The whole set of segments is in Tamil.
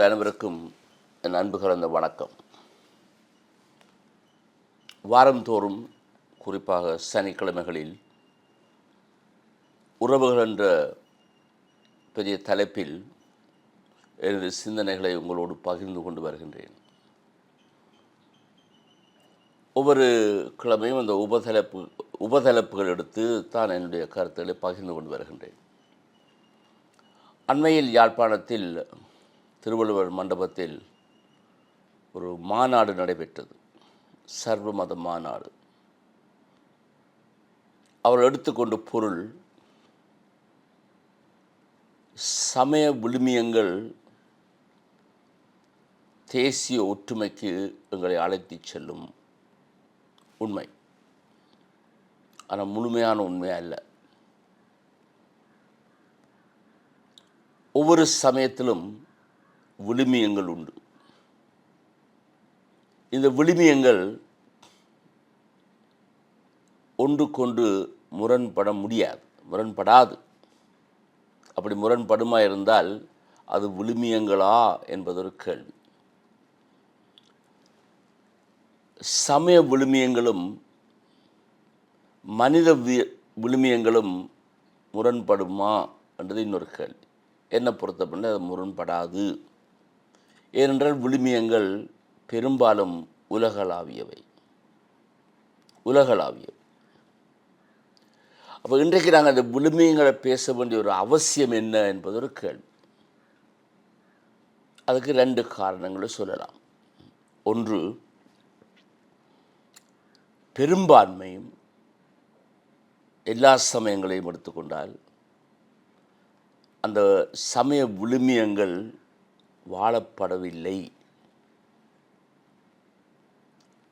உங்கள் அனைவருக்கும் என் அன்பு கலந்த வணக்கம். வாரந்தோறும் குறிப்பாக சனிக்கிழமைகளில் உறவுகள் என்ற பெரிய தலைப்பில் எனது சிந்தனைகளை உங்களோடு பகிர்ந்து கொண்டு வருகின்றேன். ஒவ்வொரு கிழமையும் அந்த உபதலைப்புகள் எடுத்து தான் என்னுடைய கருத்துக்களை பகிர்ந்து கொண்டு வருகின்றேன். அண்மையில் யாழ்ப்பாணத்தில் திருவள்ளுவர் மண்டபத்தில் ஒரு மாநாடு நடைபெற்றது, சர்வ மத மாநாடு. அவர் எடுத்துக்கொண்ட பொருள், சமய விழுமியங்கள் தேசிய ஒற்றுமைக்கு எங்களை அழைத்து செல்லும். உண்மை, ஆனால் முழுமையான உண்மையாக இல்லை. ஒவ்வொரு சமயத்திலும் விழுமியங்கள் உண்டு. இந்த விழுமியங்கள் ஒன்றுக்கொண்டு முரண்படாது. அப்படி முரண்படுமா இருந்தால் அது விழுமியங்களா என்பதொரு கேள்வி. சமய விழுமியங்களும் மனித விழுமியங்களும் முரண்படுமா என்றது இன்னொரு கேள்வி. என்னை பொறுத்த பண்ண அது முரண்படாது. ஏனென்றால் விழுமியங்கள் பெரும்பாலும் உலகளாவியவை. அப்போ இன்றைக்கு நாங்கள் அந்த விழுமியங்களை பேச வேண்டிய ஒரு அவசியம் என்ன என்பது ஒரு கேள்வி. அதுக்கு 2 காரணங்களை சொல்லலாம். ஒன்று, பெரும்பான்மையும் எல்லா சமயங்களையும் எடுத்துக்கொண்டால் அந்த சமய விழுமியங்கள் வாழப்படவில்லை.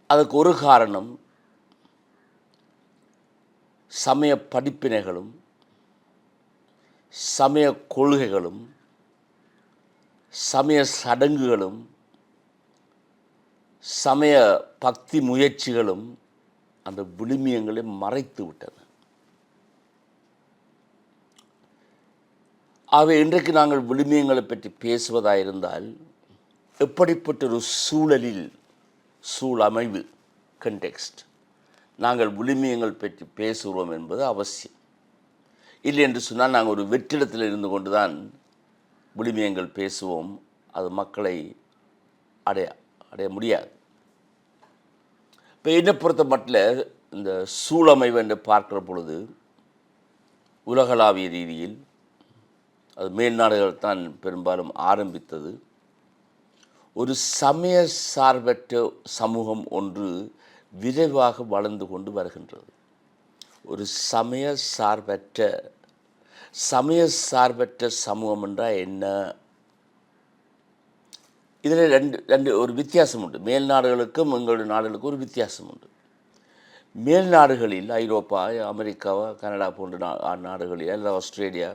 அதுக்கு ஒரு காரணம், சமய படிப்பினைகளும் சமய கொள்கைகளும் சமய சடங்குகளும் சமய பக்தி முயற்சிகளும் அந்த விழுமியங்களை மறைத்து விட்டன. ஆகவே இன்றைக்கு நாங்கள் விழுமியங்களை பற்றி பேசுவதாயிருந்தால் எப்படிப்பட்ட ஒரு சூழமைவு கண்டெக்ஸ்ட் நாங்கள் விழுமியங்கள் பற்றி பேசுகிறோம் என்பது அவசியம். இல்லை என்று சொன்னால் நாங்கள் ஒரு வெற்றிடத்தில் இருந்து கொண்டு தான் விழுமியங்கள் பேசுவோம். அது மக்களை அடைய முடியாது. இப்போ என்னை பொறுத்த மட்டும் இந்த சூழமைவு என்று பார்க்கிற பொழுது உலகளாவிய ரீதியில் அது மேல்நாடுகள் தான் பெரும்பாலும் ஆரம்பித்தது. ஒரு சமய சார்பற்ற சமூகம் ஒன்று விரைவாக வளர்ந்து கொண்டு வருகின்றது. ஒரு சமய சார்பற்ற சமூகம் என்றால் என்ன? இதில் ரெண்டு ஒரு வித்தியாசம் உண்டு. மேல் நாடுகளுக்கும் எங்களுடைய நாடுகளுக்கும் ஒரு வித்தியாசம் உண்டு. மேல் நாடுகளில் ஐரோப்பா, அமெரிக்கா, கனடா போன்ற நாடுகளில் அல்லது ஆஸ்திரேலியா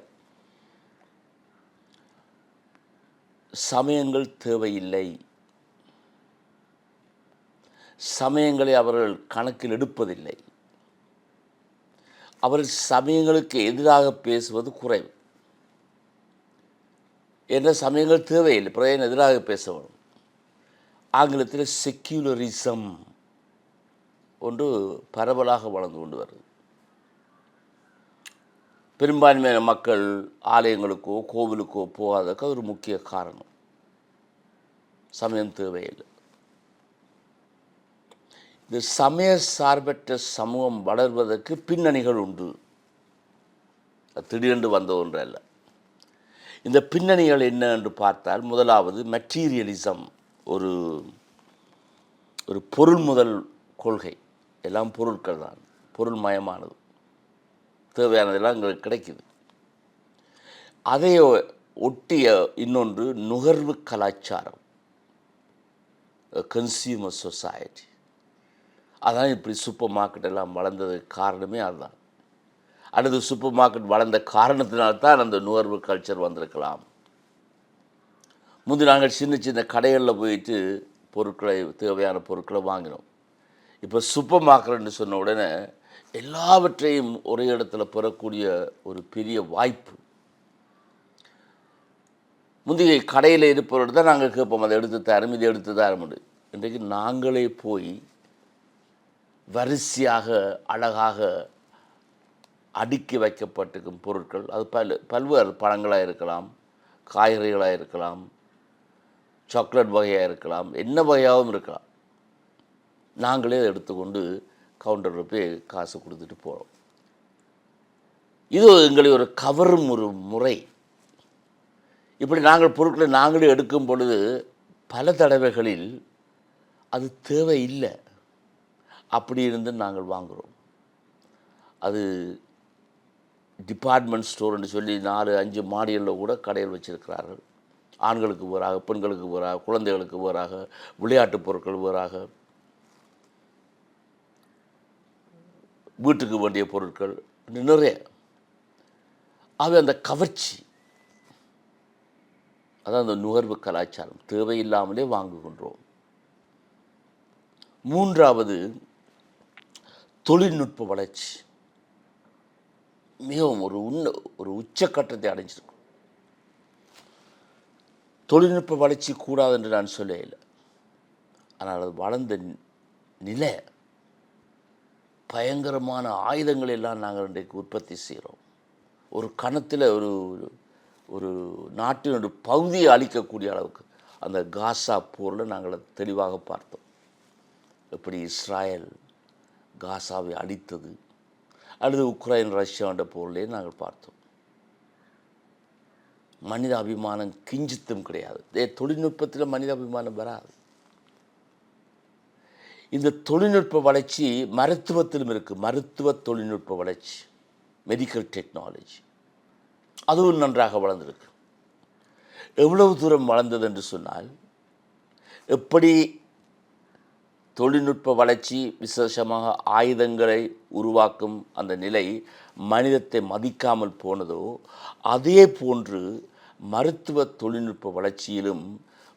சமயங்கள் தேவையில்லை. சமயங்களை அவர்கள் கணக்கில் எடுப்பதில்லை. அவர்கள் சமயங்களுக்கு எதிராக பேசுவது குறைவு. என்ற சமயங்கள் தேவையில்லை, பிறகு எதிராக பேச வேணும். ஆங்கிலத்தில் செக்யூலரிசம் ஒன்று பரவலாக வளர்ந்து கொண்டு வருது. பெரும்பான்மையான மக்கள் ஆலயங்களுக்கோ கோவிலுக்கோ போகாததுக்கு ஒரு முக்கிய காரணம், சமயம் தேவையில்லை. இந்த சமய சார்பற்ற சமூகம் வளர்வதற்கு பின்னணிகள் உண்டு. திடீரென்று வந்த ஒன்று அல்ல. இந்த பின்னணிகள் என்ன என்று பார்த்தால், முதலாவது மெட்டீரியலிசம், ஒரு பொருள் முதல் கொள்கை. எல்லாம் பொருட்கள் தான், பொருள் மயமானது, தேவையானதெல்லாம் எங்களுக்கு கிடைக்குது. அதை ஒட்டிய இன்னொன்று நுகர்வு கலாச்சாரம், கன்சியூமர் சொசைட்டி. அதான் இப்படி சூப்பர் மார்க்கெட் எல்லாம் வளர்ந்ததுக்கு காரணமே அதுதான். அடுத்து சூப்பர் மார்க்கெட் வளர்ந்த காரணத்தினால்தான் அந்த நுகர்வு கல்ச்சர் வந்திருக்கலாம். முந்தைய நாங்கள் சின்ன சின்ன கடைகளில் போயிட்டு தேவையான பொருட்களை வாங்கினோம். இப்போ சூப்பர் மார்க்கெட்னு சொன்ன உடனே எல்லாவற்றையும் ஒரே இடத்துல பெறக்கூடிய ஒரு பெரிய வாய்ப்பு. முந்தைய கடையில் இருப்பவர்கள் தான் நாங்கள் கேட்போம், அதை எடுத்து தரும், இதை எடுத்து தரமுண்டு. இன்றைக்கு நாங்களே போய் வரிசையாக அழகாக அடுக்கி வைக்கப்பட்டிருக்கும் பொருட்கள், அது பல்வேறு பழங்களாக இருக்கலாம், காய்கறிகளாக இருக்கலாம், சாக்லேட் வகையாக இருக்கலாம், என்ன வகையாகவும் இருக்கலாம். நாங்களே அதை எடுத்துக்கொண்டு கவுண்டரில் போய் காசு கொடுத்துட்டு போகிறோம். இது எங்களை ஒரு கவரும் ஒரு முறை. இப்படி நாங்கள் பொருட்களை நாங்களே எடுக்கும் பொழுது பல தடவைகளில் அது தேவையில்லை, அப்படி இருந்து நாங்கள் வாங்குகிறோம். அது டிபார்ட்மெண்ட் ஸ்டோர்னு சொல்லி 4-5 மாடிகளில் கூட கடையில் வச்சுருக்கிறார்கள். ஆண்களுக்கு வேறாக, பெண்களுக்கு வேறாக, குழந்தைகளுக்கு வேறாக, விளையாட்டு பொருட்கள் வேறாக, வீட்டுக்கு வேண்டிய பொருட்கள் நிறைய. அவை அந்த கவர்ச்சி, அதான் அந்த நுகர்வு கலாச்சாரம், தேவையில்லாமலே வாங்குகின்றோம். 3வது தொழில்நுட்ப வளர்ச்சி மிகவும் ஒரு உச்சக்கட்டத்தை அடைஞ்சிருக்கும். தொழில்நுட்ப வளர்ச்சி கூடாது என்று நான் சொல்ல இல்லை, ஆனால் அது வளர்ந்த நிலை, பயங்கரமான ஆயுதங்கள் எல்லாம் நாங்கள் இன்றைக்கு உற்பத்தி செய்கிறோம். ஒரு கணத்தில் ஒரு நாட்டினுடைய பகுதியை அழிக்கக்கூடிய அளவுக்கு அந்த காசா போரில் நாங்கள் தெளிவாக பார்த்தோம். எப்படி இஸ்ராயல் காசாவை அழித்தது, அல்லது உக்ரைன் ரஷ்யாண்ட போரிலே நாங்கள் பார்த்தோம். மனித அபிமானம் கிஞ்சித்தும் கிடையாது. தொழில்நுட்பத்தில் மனித அபிமானம் வராது. இந்த தொழில்நுட்ப வளர்ச்சி மருத்துவத்திலும் இருக்குது. மருத்துவ தொழில்நுட்ப வளர்ச்சி, மெடிக்கல் டெக்னாலஜி, அதுவும் நன்றாக வளர்ந்துருக்கு. எவ்வளவு தூரம் வளர்ந்தது என்று சொன்னால், எப்படி தொழில்நுட்ப வளர்ச்சி விசேஷமாக ஆயுதங்களை உருவாக்கும் அந்த நிலை மனிதத்தை மதிக்காமல் போனதோ, அதே போன்று மருத்துவ தொழில்நுட்ப வளர்ச்சியிலும்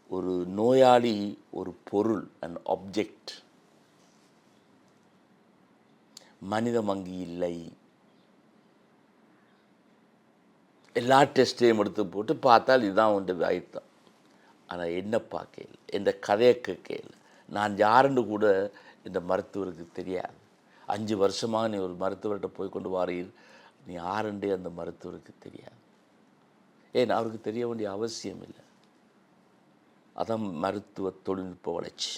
ஒரு நோயாளி ஒரு பொருள், அண்ட் ஆப்ஜெக்ட். மனிதம் அங்கு இல்லை. எல்லா டெஸ்ட்டையும் எடுத்து போட்டு பார்த்தால் இதுதான் உண்டு ஆயிடுதான். ஆனால் என்ன பார்க்கல, இந்த கதையை கேட்கல, நான் யாருன்னு கூட இந்த மருத்துவருக்கு தெரியாது. 5 வருஷமாக நீ ஒரு மருத்துவர்கிட்ட போய் கொண்டு வாரீர், நீ யாருன்றே அந்த மருத்துவருக்கு தெரியாது. ஏன், அவருக்கு தெரிய வேண்டிய அவசியம் இல்லை. அதான் மருத்துவ தொழில்நுட்ப வளர்ச்சி.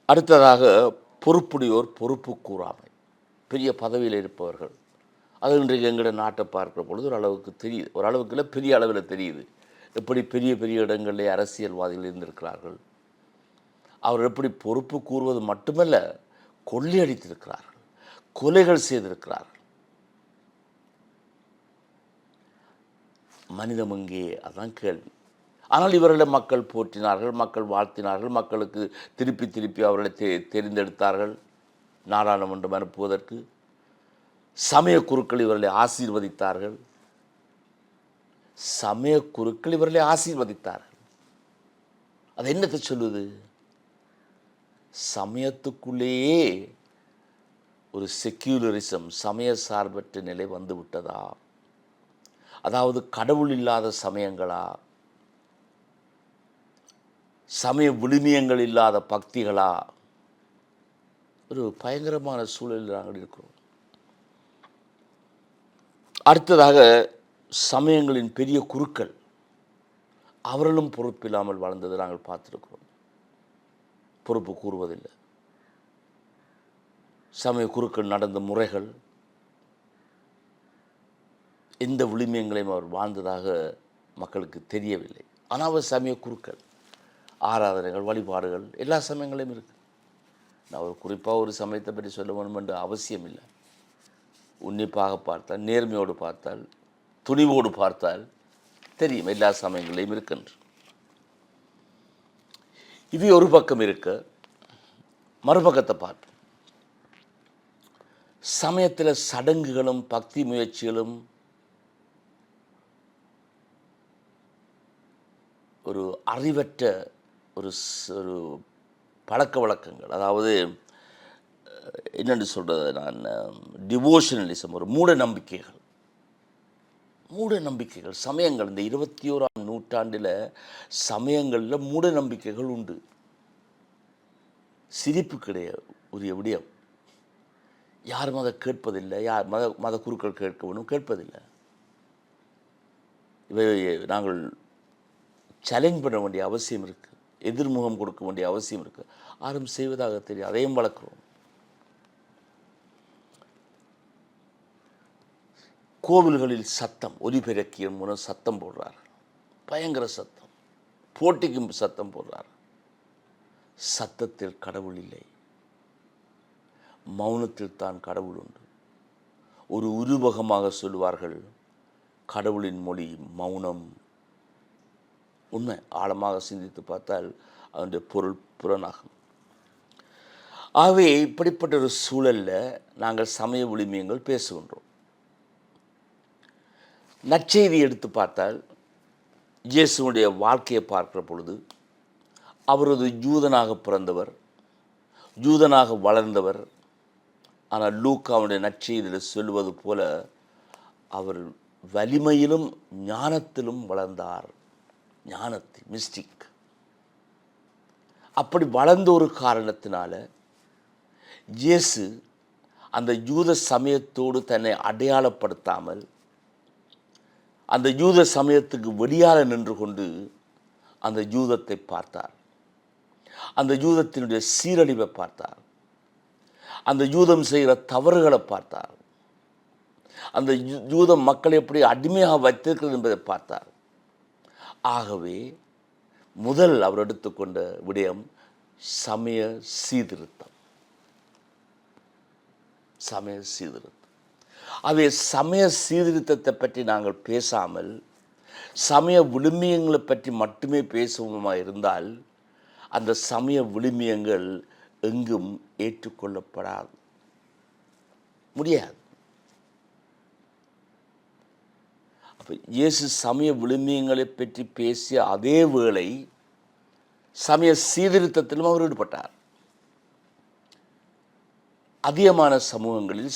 அடுத்ததாக பொறுப்புடையோர் பொறுப்பு கூறாமை. பெரிய பதவியில் இருப்பவர்கள், அது இன்றைக்கு எங்களோட நாட்டை பார்க்குற பொழுது ஓரளவுக்கு தெரியுது, ஓரளவுக்கு இல்லை பெரிய அளவில் தெரியுது. எப்படி பெரிய பெரிய இடங்களிலே அரசியல்வாதிகள் இருந்திருக்கிறார்கள். அவர் எப்படி பொறுப்பு கூறுவது மட்டுமல்ல, கொள்ளையடித்திருக்கிறார்கள், கொலைகள் செய்திருக்கிறார்கள். மனிதம் எங்கே, அதான் கேள்வி. ஆனால் இவர்களை மக்கள் போற்றினார்கள், மக்கள் வாழ்த்தினார்கள், மக்களுக்கு திருப்பி திருப்பி அவர்களை தெரிந்தெடுத்தார்கள் நாடாளுமன்றம் அனுப்புவதற்கு. சமய குருக்கள் இவர்களை ஆசீர்வதித்தார்கள், சமய குருக்கள் இவர்களை ஆசீர்வதித்தார்கள். அது என்னத்தை சொல்லுது? சமயத்துக்குள்ளேயே ஒரு செக்யூலரிசம், சமய சார்பற்ற நிலை வந்து விட்டதா? அதாவது கடவுள் இல்லாத சமயங்களா, சமய விழுமியங்கள் இல்லாத பக்திகளா? ஒரு பயங்கரமான சூழலில் நாங்கள் இருக்கிறோம். அடுத்ததாக சமயங்களின் பெரிய குருக்கள், அவர்களும் பொறுப்பில்லாமல் வளர்ந்ததை நாங்கள் பார்த்துருக்கிறோம். பொறுப்பு கூறுவதில்லை. சமய குருக்கள் நடந்த முறைகள், எந்த விழுமியங்களையும் அவர் வாழ்ந்ததாக மக்களுக்கு தெரியவில்லை. ஆனால் அவர் சமய குருக்கள், ஆராதனைகள், வழிபாடுகள் எல்லா சமயங்களையும் இருக்குது. நான் ஒரு குறிப்பாக ஒரு சமயத்தை பற்றி சொல்ல வேண்டும் என்ற அவசியம் இல்லை. உன்னிப்பாக பார்த்தால், நேர்மையோடு பார்த்தால், துணிவோடு பார்த்தால் தெரியும் எல்லா சமயங்களையும் இருக்கின்ற. இது ஒரு பக்கம் இருக்க, மறுபக்கத்தை பார்ப்போம். சமயத்தில் சடங்குகளும் பக்தி முயற்சிகளும் ஒரு அறிவற்ற ஒரு பழக்க வழக்கங்கள், அதாவது என்னென்னு சொல்கிறது, நான் டிவோஷனலிசம், ஒரு மூட நம்பிக்கைகள், மூட நம்பிக்கைகள் சமயங்கள் இந்த 21ஆம் நூற்றாண்டில் சமயங்களில் மூட நம்பிக்கைகள் உண்டு. சிரிப்பு கிடையாது உரிய விடயம். யாரும் அதை கேட்பதில்லை. யார் மத குருக்கள் கேட்க வேணும், கேட்பதில்லை. இவை நாங்கள் சேலஞ்ச் பண்ண வேண்டிய அவசியம் இருக்குது, எதிர்முகம் கொடுக்க வேண்டிய அவசியம் இருக்குது. யாரும் செய்வதாக தெரியும், அதையும் வளர்க்குறோம். கோவில்களில் சத்தம், ஒலிபெருக்கிய மூலம் சத்தம் போடுறார், பயங்கர சத்தம், போட்டிக்கும் சத்தம் போடுறார். சத்தத்தில் கடவுள் இல்லை, மௌனத்தில் தான் கடவுள் உண்டு. ஒரு உருவகமாக சொல்வார்கள், கடவுளின் மொழி மௌனம். உண்மை, ஆழமாக சிந்தித்து பார்த்தால் அதனுடைய பொருள் புறனாகும். ஆகவே இப்படிப்பட்ட ஒரு சூழலில் நாங்கள் சமய விழுமியங்கள் பேசுகின்றோம். நற்செய்தி எடுத்து பார்த்தால் இயேசுடைய வாழ்க்கையை பார்க்கிற பொழுது அவரது யூதனாக பிறந்தவர், யூதனாக வளர்ந்தவர். ஆனால் லூக்காவுடைய நற்செய்தியில் சொல்வது போல அவர் வலிமையிலும் ஞானத்திலும் வளர்ந்தார். ஞானத்தில் மிஸ்டிக். அப்படி வளர்ந்த ஒரு காரணத்தினால இயேசு அந்த யூத சமயத்தோடு தன்னை அடையாளப்படுத்தாமல் அந்த யூத சமயத்துக்கு வெளியாக நின்று கொண்டு அந்த யூதத்தை பார்த்தார். அந்த யூதத்தினுடைய சீரழிவை பார்த்தார். அந்த யூதம் செய்கிற தவறுகளை பார்த்தார். அந்த யூத மக்களை எப்படி அடிமையாக வைத்திருக்கிறது என்பதை பார்த்தார். ஆகவே முதல் அவர் எடுத்துக்கொண்ட விடயம் சமய சீர்திருத்தம். சமய சீர்திருத்தம். அவை சமய சீர்திருத்தத்தை பற்றி நாங்கள் பேசாமல் சமய விழுமியங்களை பற்றி மட்டுமே பேசுவோமா இருந்தால் அந்த சமய விழுமியங்கள் எங்கும் ஏற்றுக்கொள்ளப்படாது, முடியாது. அப்போ இயேசு சமய விழுமியங்களை பற்றி பேசிய அதே வேளை சமய சீர்திருத்தத்திலும் அவர் ஈடுபட்டார். அதிகமான சமூகங்களில்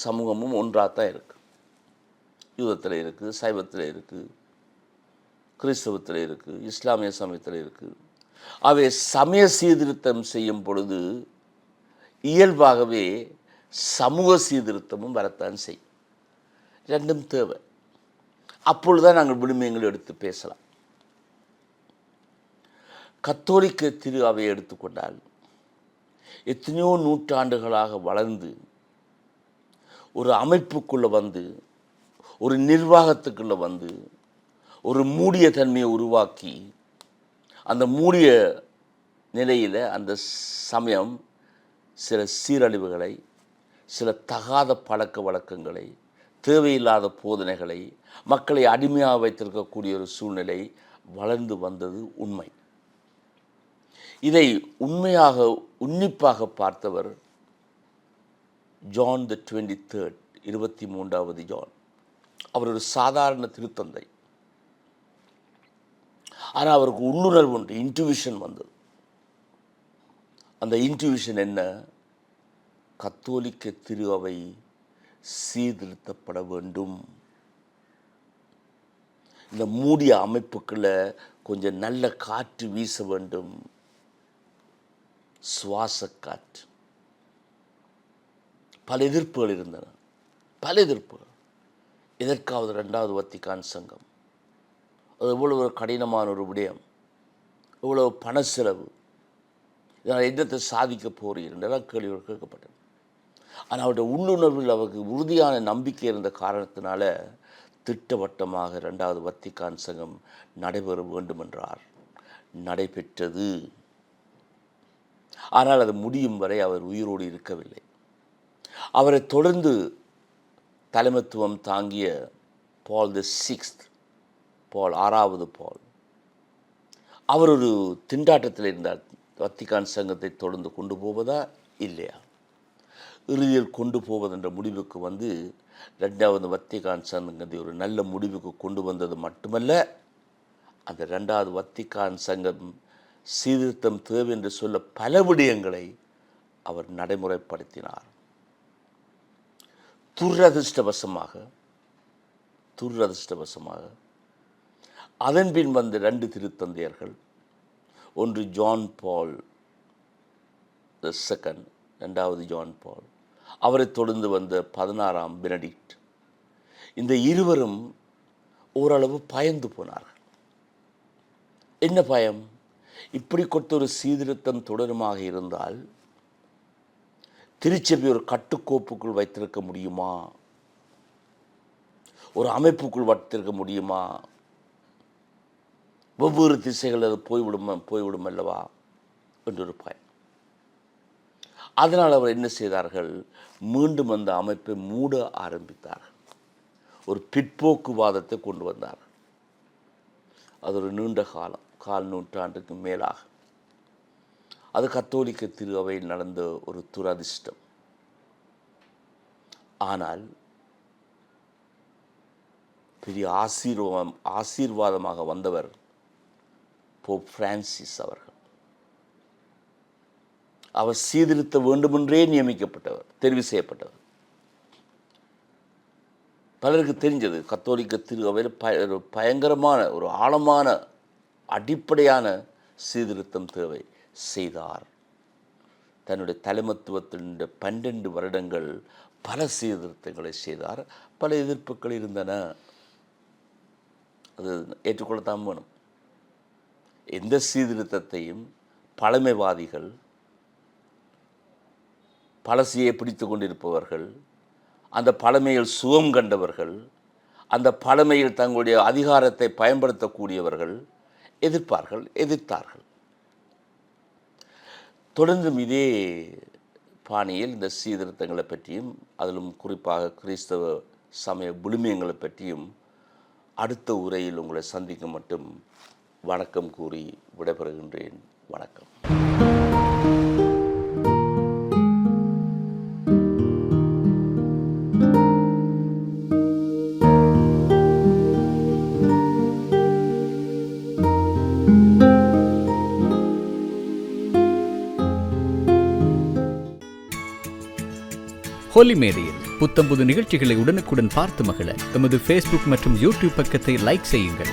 சமூகமும் ஒன்றாகத்தான் இருக்குது. யூதத்தில் இருக்குது, சைவத்தில் இருக்குது, கிறிஸ்தவத்தில் இருக்குது, இஸ்லாமிய சமயத்தில் இருக்குது. அவை சமய சீர்திருத்தம் செய்யும் பொழுது இயல்பாகவே சமூக சீர்திருத்தமும் வரத்தான் செய்யும். ரெண்டும் தேவை. அப்பொழுதுதான் நாங்கள் விழுமியங்களை எடுத்து பேசலாம். கத்தோலிக்க திரு அவையை எடுத்துக்கொண்டால் எத்தனையோ நூற்றாண்டுகளாக வளர்ந்து ஒரு அமைப்புக்குள்ளே வந்து ஒரு நிர்வாகத்துக்குள்ளே வந்து ஒரு மூடிய தன்மையை உருவாக்கி அந்த மூடிய நிலையில் அந்த சமயம் சில சீரழிவுகளை, சில தகாத பழக்க வழக்கங்களை, தேவையில்லாத போதனைகளை, மக்களை அடிமையாக வைத்திருக்கக்கூடிய ஒரு சூழ்நிலை வளர்ந்து வந்தது உண்மை. இதை உண்மையாக உன்னிப்பாக பார்த்தவர் ஜான் தி 23rd, 23வது ஜான். அவர் ஒரு சாதாரண திருத்தந்தை. ஆனால் அவருக்கு உள்ளுணர்வு உண்டு, இன்ட்யூவிஷன் வந்தது. அந்த இன்ட்யூவிஷன் என்ன? கத்தோலிக்க திரு அவை சீர்திருத்தப்பட வேண்டும். இந்த மூடிய அமைப்புக்குள்ள கொஞ்சம் நல்ல காற்று வீச வேண்டும், சுவாச காற்று. பல எதிர்ப்புகள் இருந்தன, பல எதிர்ப்புகள். இதற்காவது 2வது வத்திக்கான் சங்கம். அது எவ்வளவு ஒரு கடினமான ஒரு விடயம், எவ்வளவு பண செலவு, இதனால் என்னத்தை சாதிக்க போகிறீர்கள் எல்லாம் கேள்விகள் கேட்கப்பட்டது. ஆனால் அவருடைய உள்ளுணர்வில் அவருக்கு உறுதியான நம்பிக்கை இருந்த காரணத்தினால திட்டவட்டமாக 2வது வத்திக்கான் சங்கம் நடைபெற வேண்டும் என்றார். நடைபெற்றது. ஆனால் அது முடியும் வரை அவர் உயிரோடு இருக்கவில்லை. அவரை தொடர்ந்து தலைமைத்துவம் தாங்கிய பால் தி 6th, பால் 6வது பால், அவர் ஒரு திண்டாட்டத்தில் இருந்தார். வத்திக்கான் சங்கத்தை தொடர்ந்து கொண்டு போவதா இல்லையா, இறுதியில் கொண்டு போவதென்ற முடிவுக்கு வந்து 2வது வத்திக்கான் சங்கத்தை ஒரு நல்ல முடிவுக்கு கொண்டு வந்தது மட்டுமல்ல, அந்த 2வது வத்திக்கான் சங்கம் சீர்திருத்தம் தேவை என்று சொல்ல பல விடயங்களை அவர் நடைமுறைப்படுத்தினார். துரதிருஷ்டவசமாக துரதிர்ஷ்டவசமாக அதன்பின் வந்த 2 திருத்தந்தையர்கள், ஒன்று ஜான் பால் II, 2வது ஜான் பால், அவரை தொடர்ந்து வந்த 16ஆம் பெனடிக்ட், இந்த இருவரும் ஓரளவு பயந்து போனார்கள். என்ன பயம்? இப்படி கொடுத்த ஒரு சீர்திருத்தம் தொடருமாக இருந்தால் திருச்சபை ஒரு கட்டுக்கோப்புக்குள் வைத்திருக்க முடியுமா? ஒரு அமைப்புக்குள் வைத்திருக்க முடியுமா? வெவ்வேறு திசைகள் அது போய்விடும் அல்லவா என்றொரு பயம். அதனால் அவர் என்ன செய்தார்கள்? மீண்டும் அந்த அமைப்பை மூட ஆரம்பித்தார்கள். ஒரு பிற்போக்குவாதத்தை கொண்டு வந்தார்கள். அது ஒரு நீண்ட காலம், 4 நூற்றாண்டுக்கு மேலாக. அது கத்தோலிக்க திரு அவையில் நடந்த ஒரு துரதிர்ஷ்டம். ஆனால் பெரிய ஆசீர்வாதமாக வந்தவர் போப் பிரான்சிஸ் அவர்கள். அவர் சீர்திருத்த வேண்டுமென்றே நியமிக்கப்பட்டவர், தெரிவு செய்யப்பட்டவர். பலருக்கு தெரிஞ்சது கத்தோலிக்க திரு அவையில் பயங்கரமான ஒரு ஆழமான அடிப்படையான சீர்திருத்தம் தேவை செய்தார். தன்னுடைய தலைமத்துவத்தின் 12 வருடங்கள் பல சீர்திருத்தங்களை செய்தார். பல எதிர்ப்புகள் இருந்தன, அது ஏற்றுக்கொள்ளத்தான் வேணும். எந்த சீர்திருத்தத்தையும் பழமைவாதிகள், பழசையை பிடித்து கொண்டிருப்பவர்கள், அந்த பழமையில் சுகம் கண்டவர்கள், அந்த பழமையில் தங்களுடைய அதிகாரத்தை பயன்படுத்தக்கூடியவர்கள் எதிர்த்தார்கள். தொடர்ந்தும் இதே பாணியில் இந்த சீர்திருத்தங்களை பற்றியும், அதிலும் குறிப்பாக கிறிஸ்தவ சமய விழுமியங்களை பற்றியும் அடுத்த உரையில் உங்களை சந்திக்கும் மட்டும் வணக்கம் கூறி விடைபெறுகின்றேன். வணக்கம். ஹோலி மேடையில் புத்தம்புது நிகழ்ச்சிகளை உடனுக்குடன் பார்த்து மகிழ எமது ஃபேஸ்புக் மற்றும் யூடியூப் பக்கத்தை லைக் செய்யுங்கள்.